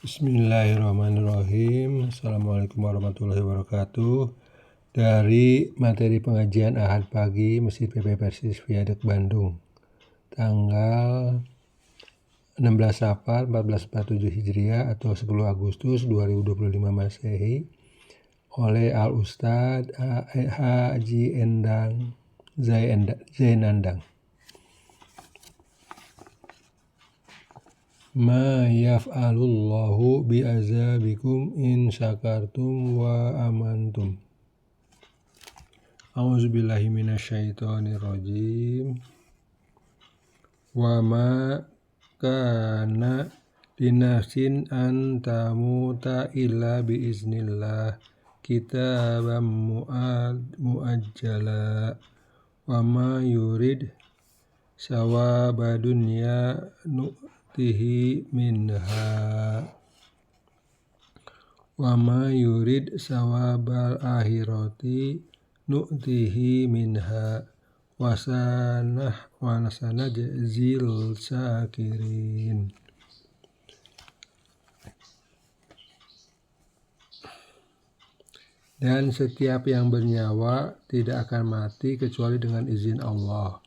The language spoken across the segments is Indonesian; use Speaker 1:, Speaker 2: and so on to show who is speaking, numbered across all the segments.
Speaker 1: Bismillahirrahmanirrahim. Assalamualaikum warahmatullahi wabarakatuh. Dari materi pengajian Ahad pagi Masjid PP Persis Viaduct Bandung, tanggal 16 Safar 1447 Hijriah atau 10 Agustus 2025 Masehi, oleh Al Ustadz Haji Endang Zainandang. Ma yaf'alullahu bi'azabikum in syakartum wa amantum. A'udzubillahi minasyaitonirrajim. Wa ma kana linafsin an tamuta illa biiznillah kitaban muajjala wa ma yurid sawaba dunya nu'tihi minha wa ma yurid sawabal akhirati nu'tihi minha wa sanajzil syakirin. Dan setiap yang bernyawa tidak akan mati kecuali dengan izin Allah,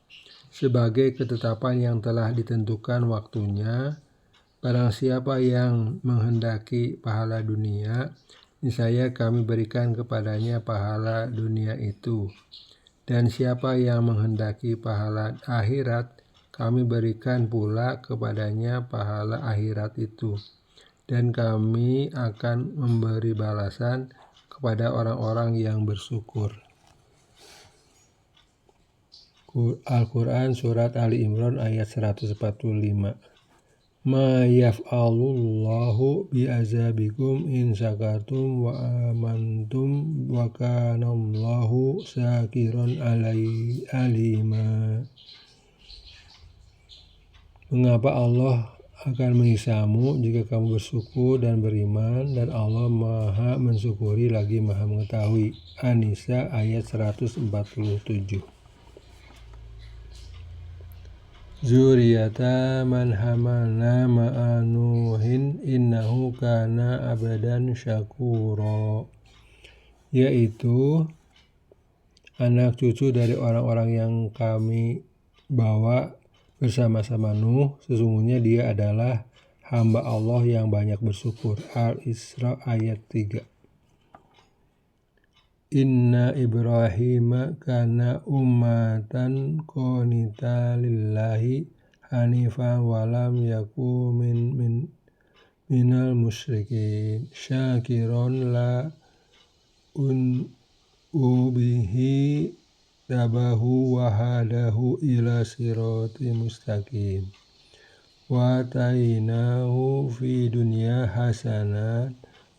Speaker 1: sebagai ketetapan yang telah ditentukan waktunya. Barang siapa yang menghendaki pahala dunia, niscaya kami berikan kepadanya pahala dunia itu. Dan siapa yang menghendaki pahala akhirat, kami berikan pula kepadanya pahala akhirat itu. Dan kami akan memberi balasan kepada orang-orang yang bersyukur. Al-Quran Surat Ali Imran ayat 145. Ma yaf'alullahu bi'azabikum in syakartum wa amantum wa kanallahu syakiran alima. Mengapa Allah akan menghisapmu jika kamu bersyukur dan beriman, dan Allah maha mensyukuri lagi maha mengetahui. An-Nisa ayat 147. Zuriyata man hamalna ma'anuhin innahu kana abadan syakura, yaitu anak cucu dari orang-orang yang kami bawa bersama-sama Nuh, sesungguhnya dia adalah hamba Allah yang banyak bersyukur. Al-Isra ayat 3. Inna Ibrahim kana ummatan qanita lillahi hanifan walam yaku minal musyrikin syakiron la ubihi tabahu wa hadahu ila sirati mustaqim wa tainahu fi dunya hasanat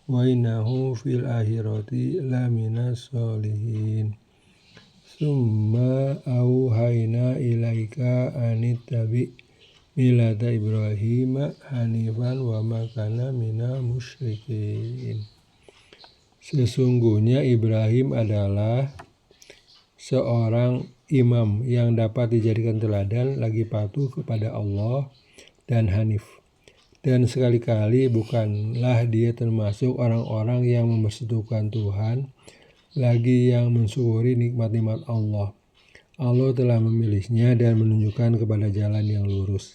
Speaker 1: wa innahu fil akhirati laminas solihin. Summa auhayna ilaika anittabi milata Ibrahim hanifan wa ma kana minal musyrikin. Sesungguhnya Ibrahim adalah seorang imam yang dapat dijadikan teladan, lagi patuh kepada Allah dan hanif. Dan sekali-kali bukanlah dia termasuk orang-orang yang mempersekutukan Tuhan, lagi yang mensyukuri nikmat-nikmat Allah. Allah telah memilihnya dan menunjukkan kepada jalan yang lurus,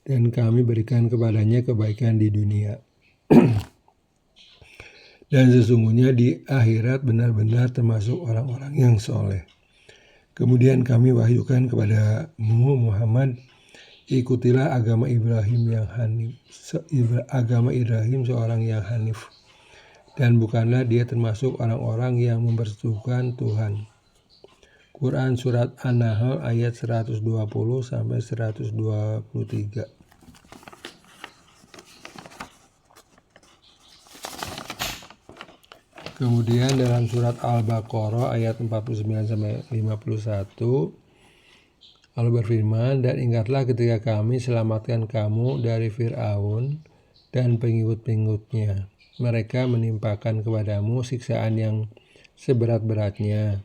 Speaker 1: dan kami berikan kepadanya kebaikan di dunia. Dan sesungguhnya di akhirat benar-benar termasuk orang-orang yang soleh. Kemudian kami wahyukan kepadamu Muhammad, ikutilah agama Ibrahim yang hanif, agama Ibrahim seorang yang hanif, dan bukanlah dia termasuk orang-orang yang mempersekutukan Tuhan. Quran Surat An-Nahl ayat 120 sampai 123. Kemudian dalam surat Al-Baqarah ayat 49 sampai 51, Allah berfirman, dan ingatlah ketika kami selamatkan kamu dari Fir'aun dan pengikut-pengikutnya. Mereka menimpakan kepadamu siksaan yang seberat-beratnya.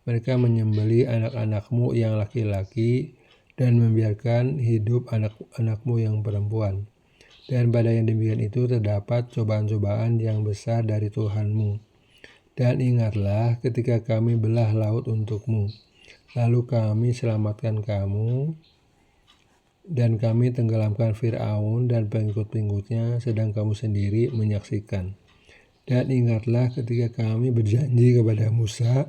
Speaker 1: Mereka menyembelih anak-anakmu yang laki-laki dan membiarkan hidup anak-anakmu yang perempuan. Dan pada yang demikian itu terdapat cobaan-cobaan yang besar dari Tuhanmu. Dan ingatlah ketika kami belah laut untukmu, lalu kami selamatkan kamu, dan kami tenggelamkan Fir'aun dan pengikut-pengikutnya, sedang kamu sendiri menyaksikan. Dan ingatlah ketika kami berjanji kepada Musa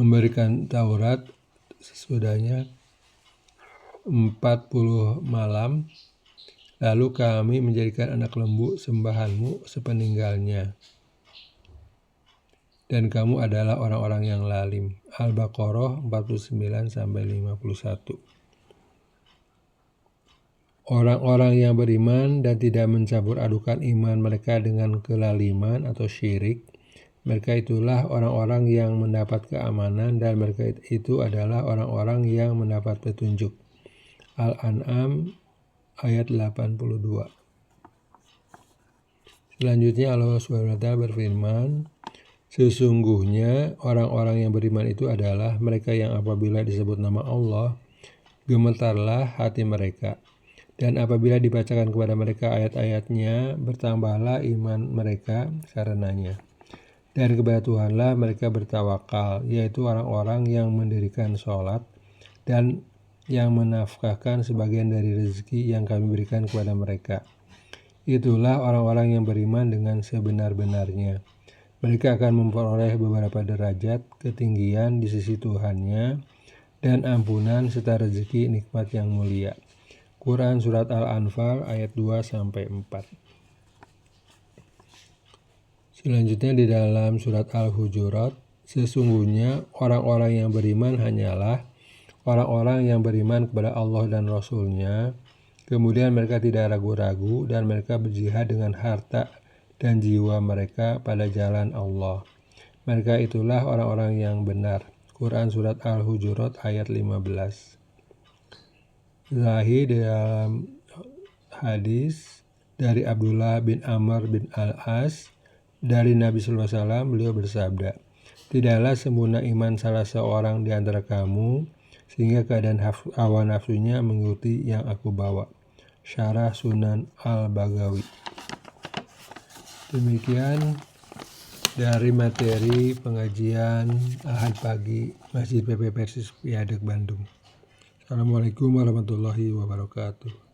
Speaker 1: memberikan Taurat sesudahnya 40 malam, lalu kami menjadikan anak lembu sembahanmu sepeninggalnya. Dan kamu adalah orang-orang yang lalim. Al-Baqarah 49-51. Orang-orang yang beriman dan tidak mencampur adukan iman mereka dengan kelaliman atau syirik, mereka itulah orang-orang yang mendapat keamanan dan mereka itu adalah orang-orang yang mendapat petunjuk. Al-An'am ayat 82. Selanjutnya Allah SWT berfirman, sesungguhnya orang-orang yang beriman itu adalah mereka yang apabila disebut nama Allah, gemetarlah hati mereka. Dan apabila dibacakan kepada mereka ayat-ayatnya, bertambahlah iman mereka karenanya. Dan kepada Tuhanlah mereka bertawakal, yaitu orang-orang yang mendirikan sholat dan yang menafkahkan sebagian dari rezeki yang kami berikan kepada mereka. Itulah orang-orang yang beriman dengan sebenar-benarnya. Mereka akan memperoleh beberapa derajat ketinggian di sisi Tuhannya dan ampunan serta rezeki nikmat yang mulia. Quran Surat Al-Anfal ayat 2-4. Selanjutnya di dalam Surat Al-Hujurat, sesungguhnya orang-orang yang beriman hanyalah orang-orang yang beriman kepada Allah dan Rasul-Nya, kemudian mereka tidak ragu-ragu dan mereka berjihad dengan harta dan jiwa mereka pada jalan Allah. Mereka itulah orang-orang yang benar. Quran Surat Al-Hujurat ayat 15. Sahih dalam hadis dari Abdullah bin Amr bin Al-As dari Nabi SAW, beliau bersabda, tidaklah sempurna iman salah seorang di antara kamu sehingga keadaan hawa nafsunya mengikuti yang aku bawa. Syarah Sunan Al-Bagawi. Demikian dari materi pengajian Ahad pagi Masjid PP Persis Piadeg Bandung. Assalamualaikum warahmatullahi wabarakatuh.